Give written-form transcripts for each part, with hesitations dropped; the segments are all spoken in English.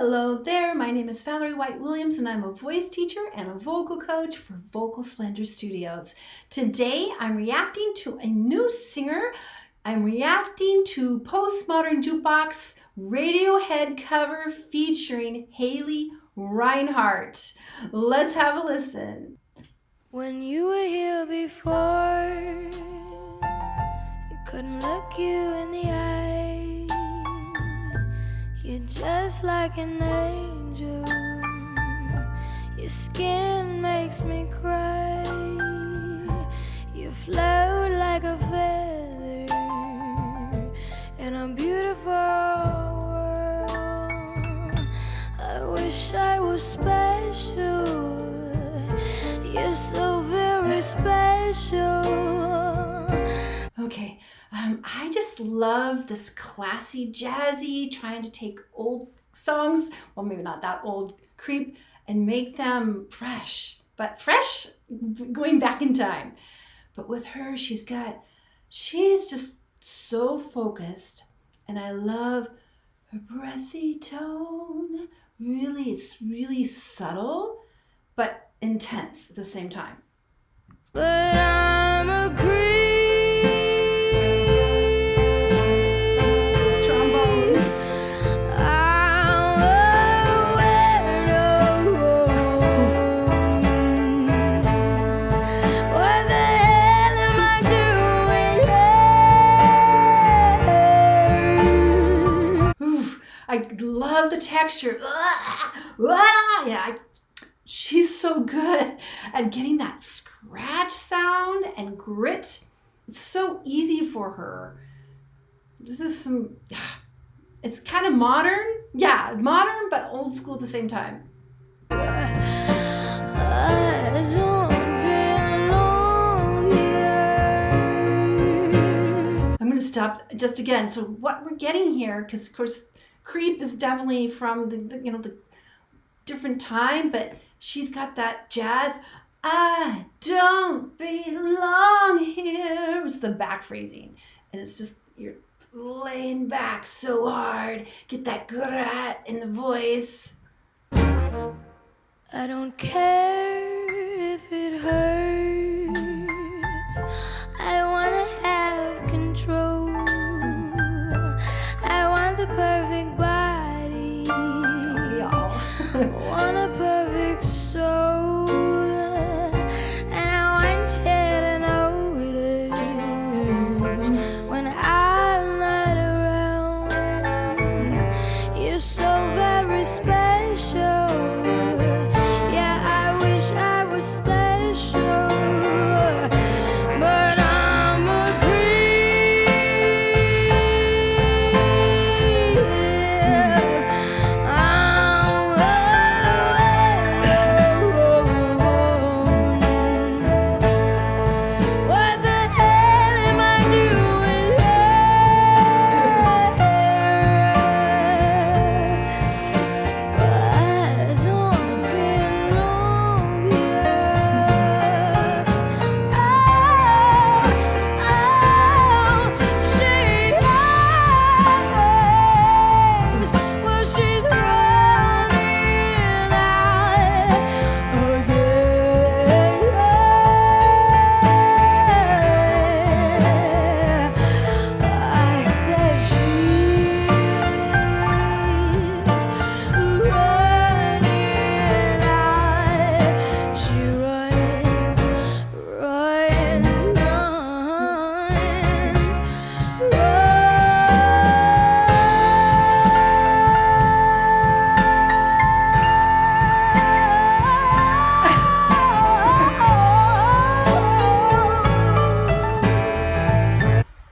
Hello there, my name is Valerie White Williams and I'm a voice teacher and a vocal coach for Vocal Splendor Studios. Today I'm reacting to a new singer. I'm reacting to Postmodern Jukebox Radiohead cover featuring Haley Reinhart. Let's have a listen. When you were here before, you couldn't look you in the eye. You're just like an angel. Your skin makes me cry. You float like a feather in a beautiful world. I wish I was special. You're so very special. Okay, I just love this classy, jazzy, trying to take old songs, well, maybe not that old, Creep, and make them fresh, but fresh going back in time. But with her, she's just so focused, and I love her breathy tone. It's really subtle, but intense at the same time. But I'm a creep. Trombones. What the hell am I doing here? Oof, I love the texture. Yeah, she's so good at getting that scratch sound and grit. It's so easy for her. This is it's kind of modern. Yeah, modern, but old school at the same time. I don't belong here. I'm going to stop just again. So what we're getting here, because of course, Creep is definitely from the different time, but she's got that jazz. I don't belong here. It's the back phrasing, and it's just you're laying back so hard. Get that grat in the voice. I don't care if it hurts. I wanna have control. I want the perfect body. Y'all. Want a perfect soul. And I want you to notice when I'm not around. You're so very special. Yeah, I wish I was special. But I'm a creep. What the hell am I doing here? I don't belong here. She knows what she's running out again. I said she's running out. She runs.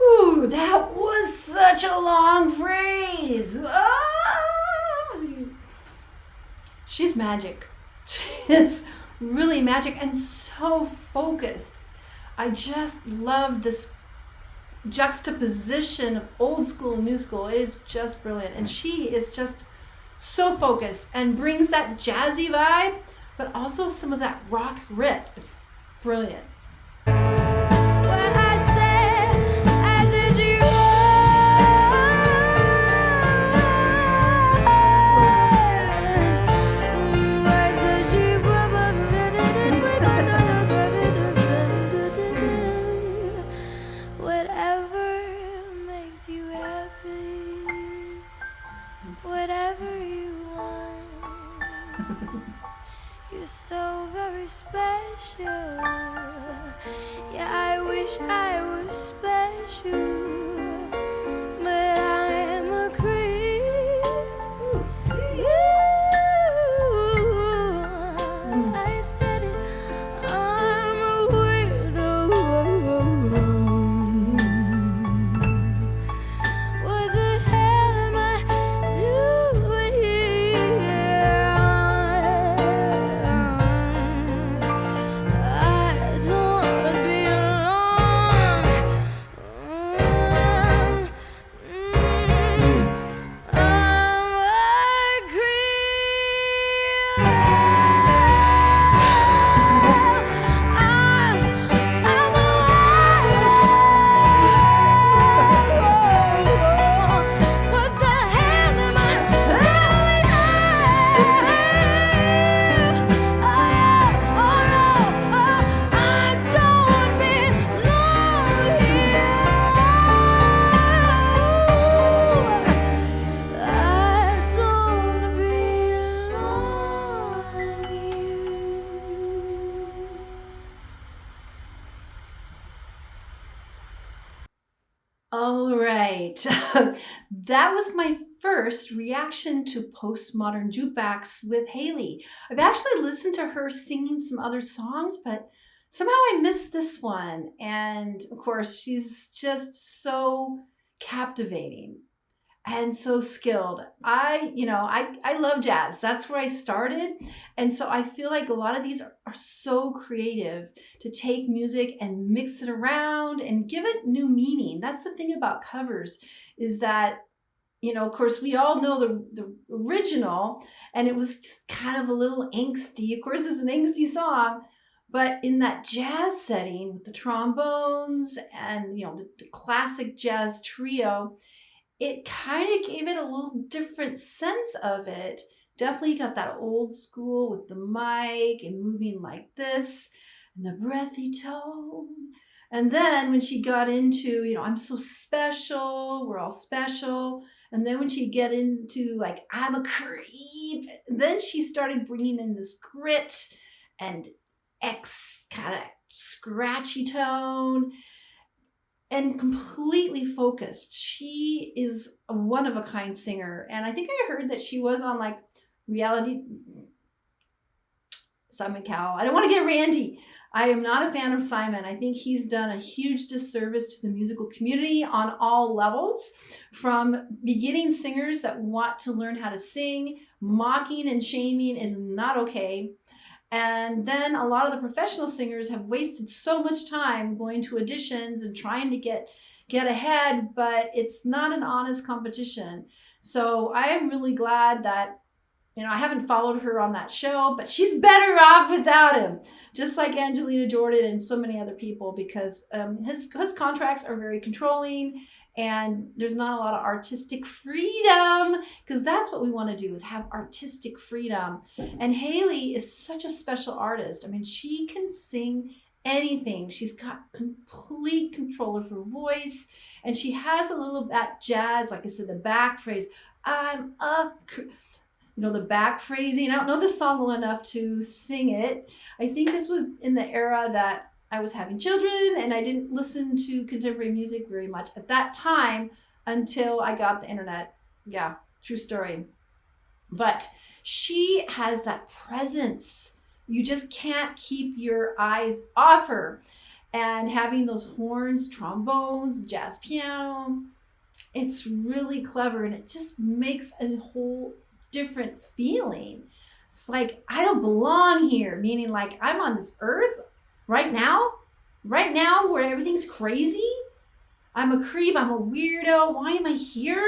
Ooh, that was such a long phrase. She's magic. She is really magic and so focused. I just love this juxtaposition of old school and new school. It is just brilliant. And she is just so focused and brings that jazzy vibe, but also some of that rock grit. It's brilliant. What I said, as did you. You're so very special. Yeah, I wish I was special, but I'm a creep. I said it, I'm a weirdo. What the hell am I doing here? I don't belong. I'm a creep. I'm a weirdo. What the hell am I doing here? Oh yeah, oh no, I don't belong here. I don't belong here. All right. That was my first reaction to Postmodern Jukebox with Haley. I've actually listened to her singing some other songs, but somehow I missed this one. And of course, she's just so captivating and so skilled. I love jazz. That's where I started. And so I feel like a lot of these are so creative to take music and mix it around and give it new meaning. That's the thing about covers, is that, of course, we all know the original, and it was just kind of a little angsty. Of course, it's an angsty song, but in that jazz setting with the trombones and, the classic jazz trio, it kind of gave it a little different sense of it. Definitely got that old school with the mic and moving like this and the breathy tone. And then when she got into, I'm so special, we're all special. And then when she get into like, I'm a creep, then she started bringing in this grit and X kind of scratchy tone. And completely focused. She is a one-of-a-kind singer. And I think I heard that she was on like reality. Simon Cowell. I don't want to get randy. I am not a fan of Simon. I think he's done a huge disservice to the musical community on all levels, from beginning singers that want to learn how to sing. Mocking and shaming is not okay. And then a lot of the professional singers have wasted so much time going to auditions and trying to get ahead, but it's not an honest competition. So I am really glad that, I haven't followed her on that show, but she's better off without him, just like Angelina Jordan and so many other people, because his contracts are very controlling. And there's not a lot of artistic freedom, because that's what we want to do, is have artistic freedom. And Haley is such a special artist. I mean, she can sing anything. She's got complete control of her voice. And she has a little that jazz, like I said, the back phrase, the back phrasing. I don't know the song well enough to sing it. I think this was in the era that I was having children, and I didn't listen to contemporary music very much at that time until I got the internet. Yeah, true story. But she has that presence. You just can't keep your eyes off her. And having those horns, trombones, jazz piano, it's really clever, and it just makes a whole different feeling. It's like, I don't belong here, meaning like I'm on this earth right now where everything's crazy. I'm a creep, I'm a weirdo, why am I here?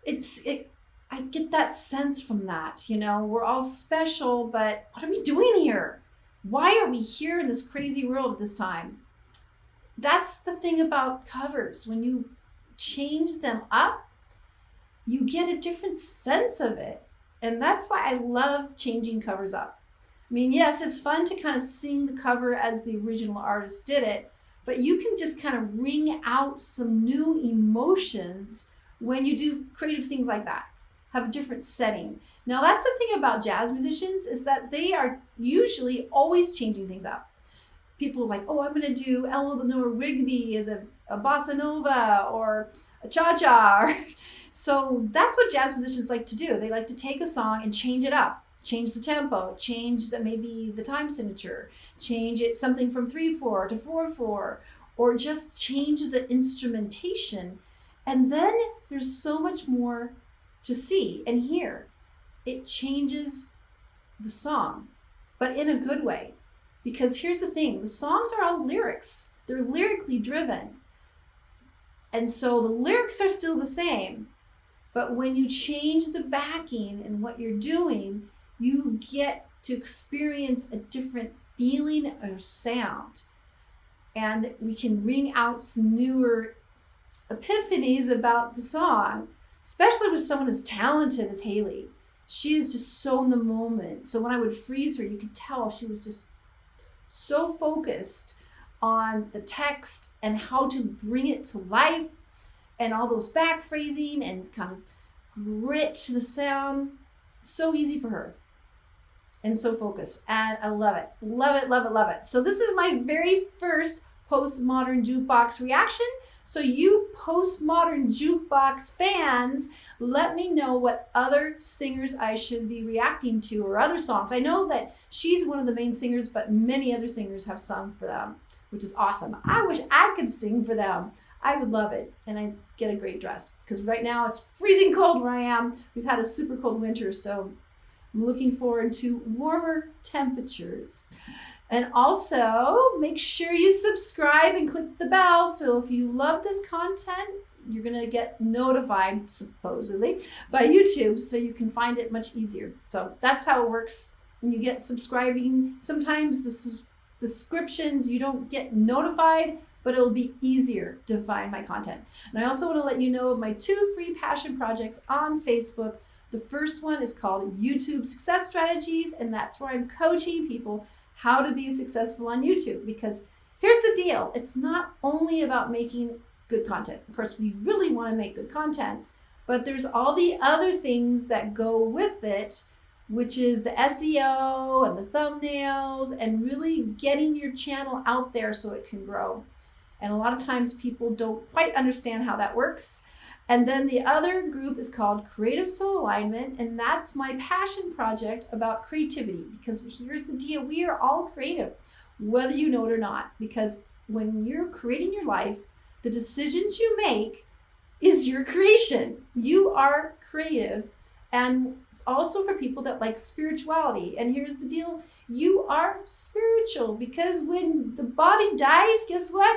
I get that sense from that, we're all special, but what are we doing here? Why are we here in this crazy world at this time? That's the thing about covers. When you change them up, you get a different sense of it. And that's why I love changing covers up. I mean, yes, it's fun to kind of sing the cover as the original artist did it, but you can just kind of wring out some new emotions when you do creative things like that. have a different setting. Now that's the thing about jazz musicians, is that they are usually always changing things up. People are like, oh, I'm going to do Eleanor Rigby as a bossa nova or a cha-cha. So that's what jazz musicians like to do. They like to take a song and change it up, change the tempo, change maybe the time signature, change it something from 3/4 to 4/4, or just change the instrumentation. And then there's so much more to see and hear. It changes the song, but in a good way. Because here's the thing, the songs are all lyrics. They're lyrically driven. And so the lyrics are still the same, but when you change the backing and what you're doing, you get to experience a different feeling or sound. And we can ring out some newer epiphanies about the song, especially with someone as talented as Haley. She is just so in the moment. So when I would freeze her, you could tell she was just so focused on the text and how to bring it to life, and all those back phrasing and kind of grit to the sound. So easy for her and so focused. And I love it. Love it, love it, love it. So this is my very first Postmodern Jukebox reaction. So you Postmodern Jukebox fans, let me know what other singers I should be reacting to, or other songs. I know that she's one of the main singers, but many other singers have sung for them, which is awesome. I wish I could sing for them. I would love it. And I'd get a great dress, because right now it's freezing cold where I am. We've had a super cold winter, so I'm looking forward to warmer temperatures. And also, make sure you subscribe and click the bell. So if you love this content, you're going to get notified, supposedly, by YouTube, so you can find it much easier. So that's how it works when you get subscribing. Sometimes the descriptions, you don't get notified, but it'll be easier to find my content. And I also want to let you know of my 2 free passion projects on Facebook. The first one is called YouTube Success Strategies, and that's where I'm coaching people how to be successful on YouTube. Because here's the deal, it's not only about making good content. Of course, we really want to make good content, but there's all the other things that go with it, which is the SEO and the thumbnails and really getting your channel out there so it can grow. And a lot of times people don't quite understand how that works. And then the other group is called Creative Soul Alignment, and that's my passion project about creativity. Because here's the deal, we are all creative, whether you know it or not. Because when you're creating your life, the decisions you make is your creation. You are creative. And it's also for people that like spirituality. And here's the deal, you are spiritual, because when the body dies, guess what?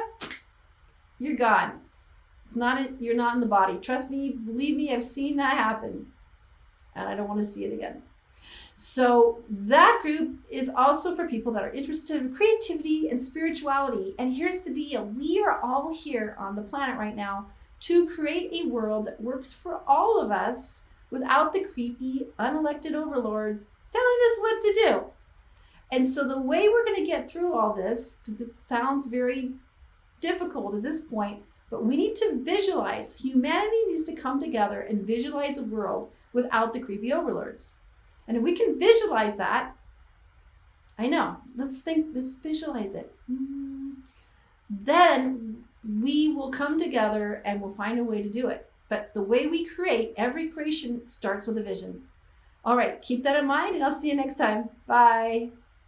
You're gone. You're not in the body. Trust me, believe me, I've seen that happen. And I don't want to see it again. So that group is also for people that are interested in creativity and spirituality. And here's the deal, we are all here on the planet right now to create a world that works for all of us, without the creepy, unelected overlords telling us what to do. And so the way we're going to get through all this, because it sounds very difficult at this point, but we need to visualize. Humanity needs to come together and visualize a world without the creepy overlords. And if we can visualize that, I know, let's visualize it. Then we will come together and we'll find a way to do it. But the way we create, every creation starts with a vision. All right, keep that in mind, and I'll see you next time. Bye.